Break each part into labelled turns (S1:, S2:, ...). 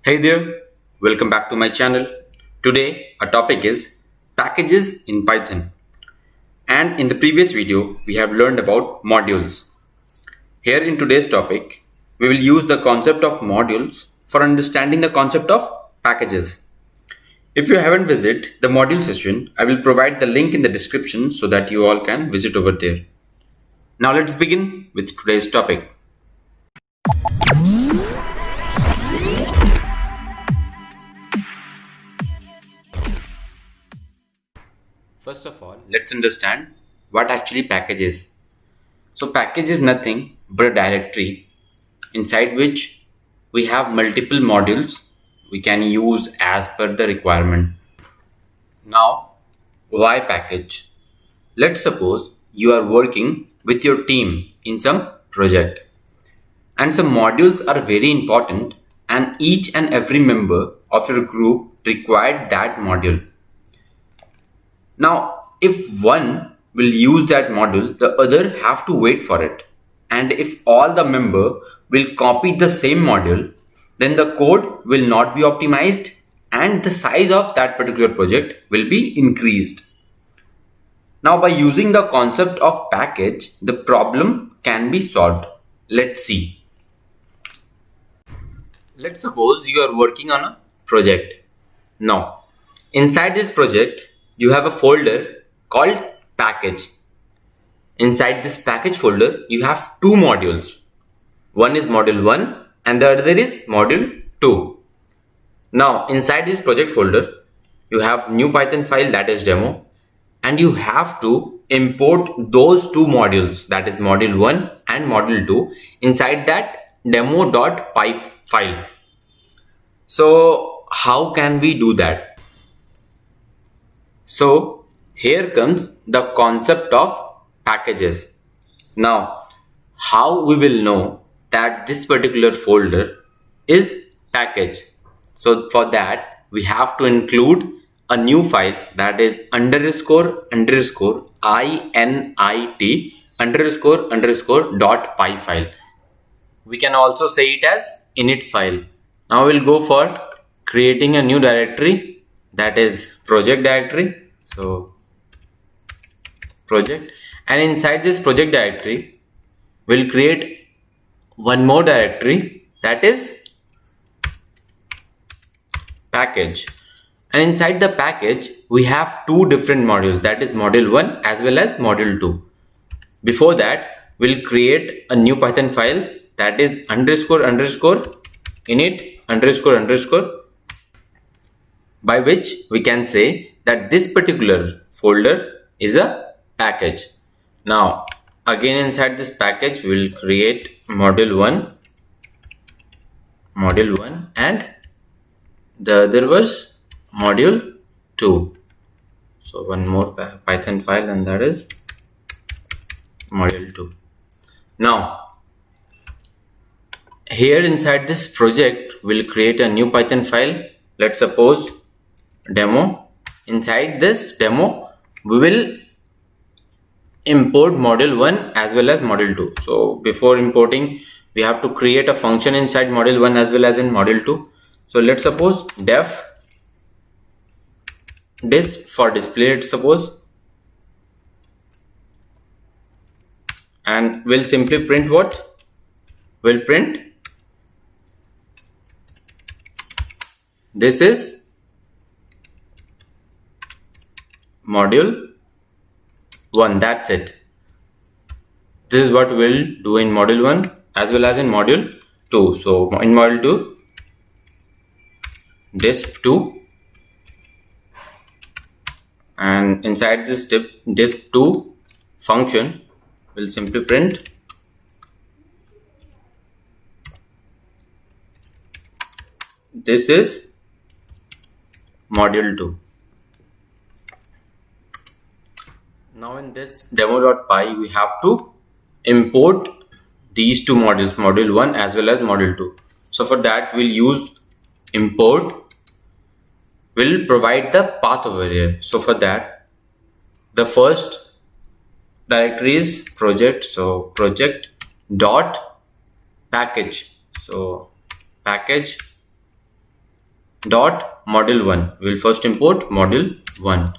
S1: Hey there, welcome back to my channel. Today our topic is packages in Python. And in the previous video we have learned about modules. Here in today's topic we will use the concept of modules for understanding the concept of packages. If you haven't visited the module session, I will provide the link in the description so that you all can visit over there. Now let's begin with today's topic. First of all, let's understand what actually package is. So package is nothing but a directory inside which we have multiple modules we can use as per the requirement. Now, why package? Let's suppose you are working with your team in some project and some modules are very important and each and every member of your group required that module. Now, if one will use that module, the other have to wait for it. And if all the member will copy the same module, then the code will not be optimized and the size of that particular project will be increased. Now, by using the concept of package, the problem can be solved. Let's see. Let's suppose you are working on a project. Now, inside this project, you have a folder called package. Inside this package folder, you have two modules. One is module 1 and the other is module 2. Now, inside this project folder, you have new Python file that is demo and you have to import those two modules, that is module 1 and module 2 inside that demo.py file. So, how can we do that? So here comes the concept of packages. Now, how we will know that this particular folder is package? So for that, we have to include a new file that is underscore .py file. We can also say it as init file. Now we'll go for creating a new directory, that is project directory. So project, and inside this project directory we'll create one more directory, that is package, and inside the package we have two different modules, that is module 1 as well as module 2. Before that, we'll create a new Python file that is init_init_, by which we can say that this particular folder is a package. Now again inside this package we will create module 1 and the other was module 2. So one more Python file and that is module 2. Now here inside this project we'll create a new Python file, let's suppose demo. Inside this demo we will import module 1 as well as module 2. So before importing we have to create a function inside module 1 as well as in module 2. So let's suppose def this for display, let's suppose, and we'll simply print what? We'll print this is module 1, that's it. This is what we'll do in module 1 as well as in module 2. So in module 2, disp2, and inside this disp2 function we'll simply print this is module 2. Now in this demo.py we have to import these two modules, module 1 as well as module 2. So for that we'll use import, will provide the path over here. So for that the first directory is project, so project dot package, so package dot module 1. We will first import module 1,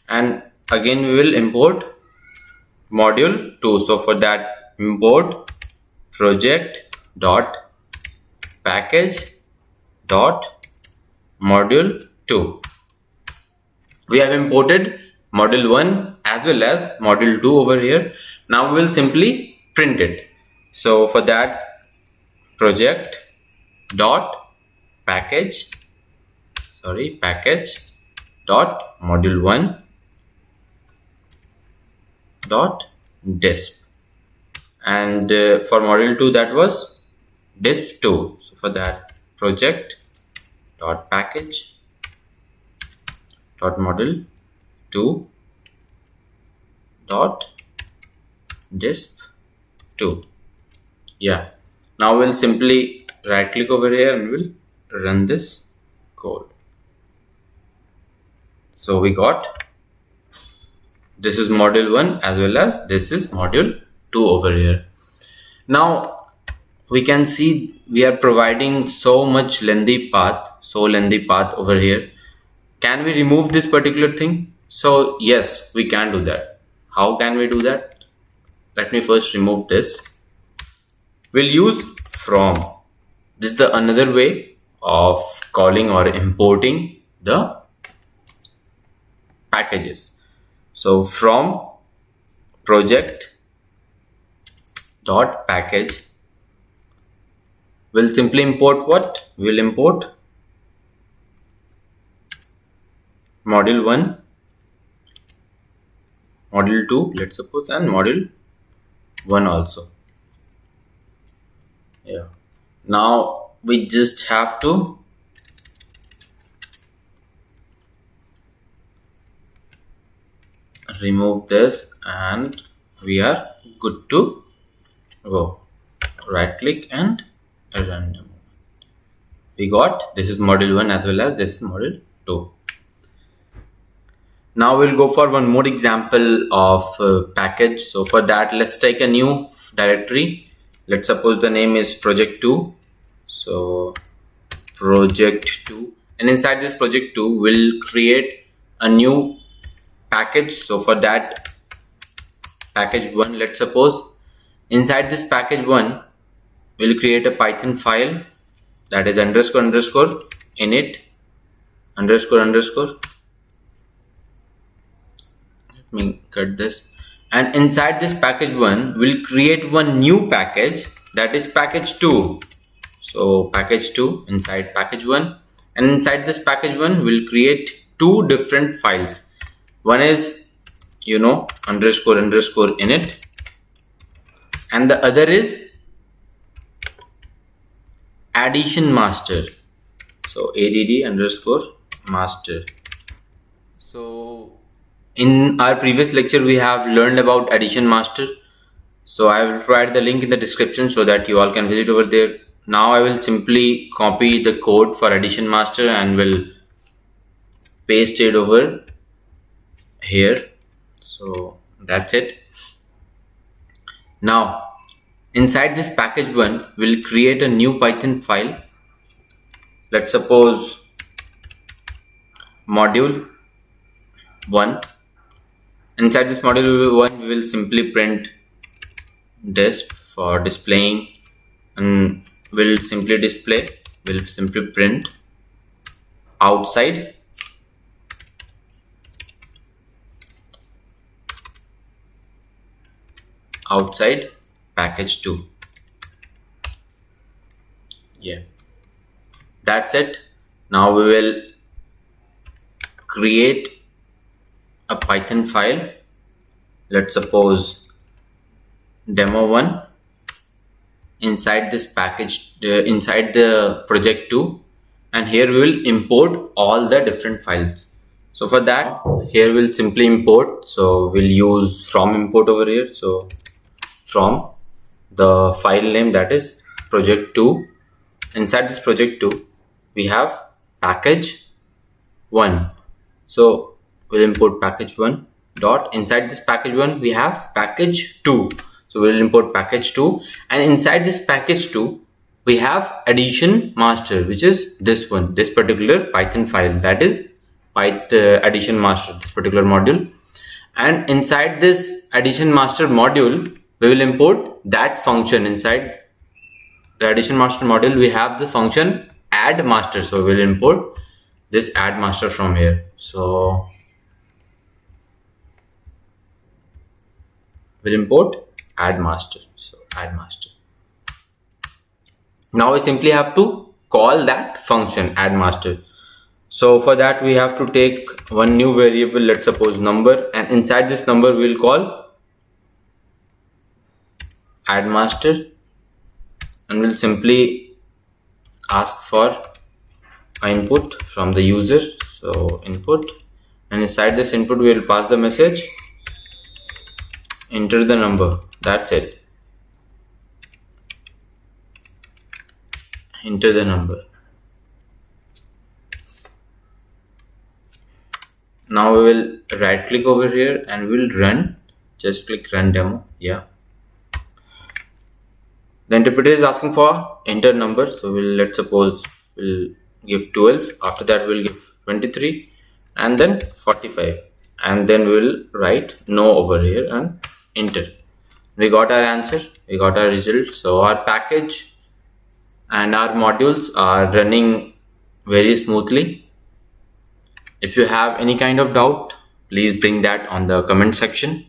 S1: and again we will import module 2. So for that, import project dot package dot module 2. We have imported module 1 as well as module 2 over here. Now we will simply print it. So for that, project dot package dot module 1 dot disp, and for module 2 that was disp 2. So for that, project dot package dot module 2 dot disp 2. Yeah, now we'll simply right click over here and we'll run this code. So we got, this is module 1 as well as this is module 2 over here. Now we can see we are providing so lengthy path over here. Can we remove this particular thing? So yes, we can do that. How can we do that? Let me first remove this. We'll use from. This is the another way of calling or importing the packages. So from project dot package, we'll simply import what? We'll import module 1, module 2, let's suppose, and module 1 also. Yeah. Now we just have to remove this and we are good to go. Right click and run. We got, this is module 1 as well as this is module 2. Now we'll go for one more example of package. So for that, let's take a new directory. Let's suppose the name is project 2. So project 2, and inside this project 2 we'll create a new package. So for that, package 1, let's suppose. Inside this package 1, we'll create a Python file that is underscore underscore init underscore underscore. Let me cut this. And inside this package 1, we'll create one new package, that is package 2. So package 2 inside package 1, and inside this package 1, we'll create two different files. One is underscore underscore init, and the other is addition master. So add underscore master. So in our previous lecture, we have learned about addition master. So I will provide the link in the description so that you all can visit over there. Now I will simply copy the code for addition master and will paste it over here. So that's it. Now inside this package 1, we'll create a new Python file. Let's suppose module 1. Inside this module 1, we will simply print disp for displaying, and we'll simply print outside package 2. Yeah, that's it. Now we will create a Python file. Let's suppose demo1 inside this package, inside the project 2, and here we will import all the different files. So for that, here we'll simply import. So we'll use from import over here. So from the file name, that is project 2. Inside this project 2, we have package 1. So we'll import package 1 dot, inside this package 1 we have package 2. So we'll import package 2, and inside this package 2 we have addition master, which is this one, this particular Python file, that is Python addition master, this particular module. And inside this addition master module, we will import that function. Inside the addition master module, we have the function add master, so we'll import this add master from here. So we'll import add master. So add master. Now we simply have to call that function add master. So for that we have to take one new variable, let's suppose number, and inside this number we'll call add master, and we'll simply ask for input from the user. So input, and inside this input we will pass the message enter the number. That's it, enter the number. Now we will right click over here and we'll run, just click run demo. Yeah, the interpreter is asking for enter number, so let's suppose we'll give 12, after that we'll give 23 and then 45, and then we'll write no over here and enter. We got our answer, we got our result. So our package and our modules are running very smoothly. If you have any kind of doubt, please bring that on the comment section.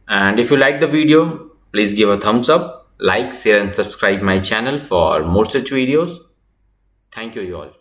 S1: And if you like the video, please give a thumbs up, like, share and subscribe my channel for more such videos. Thank you all.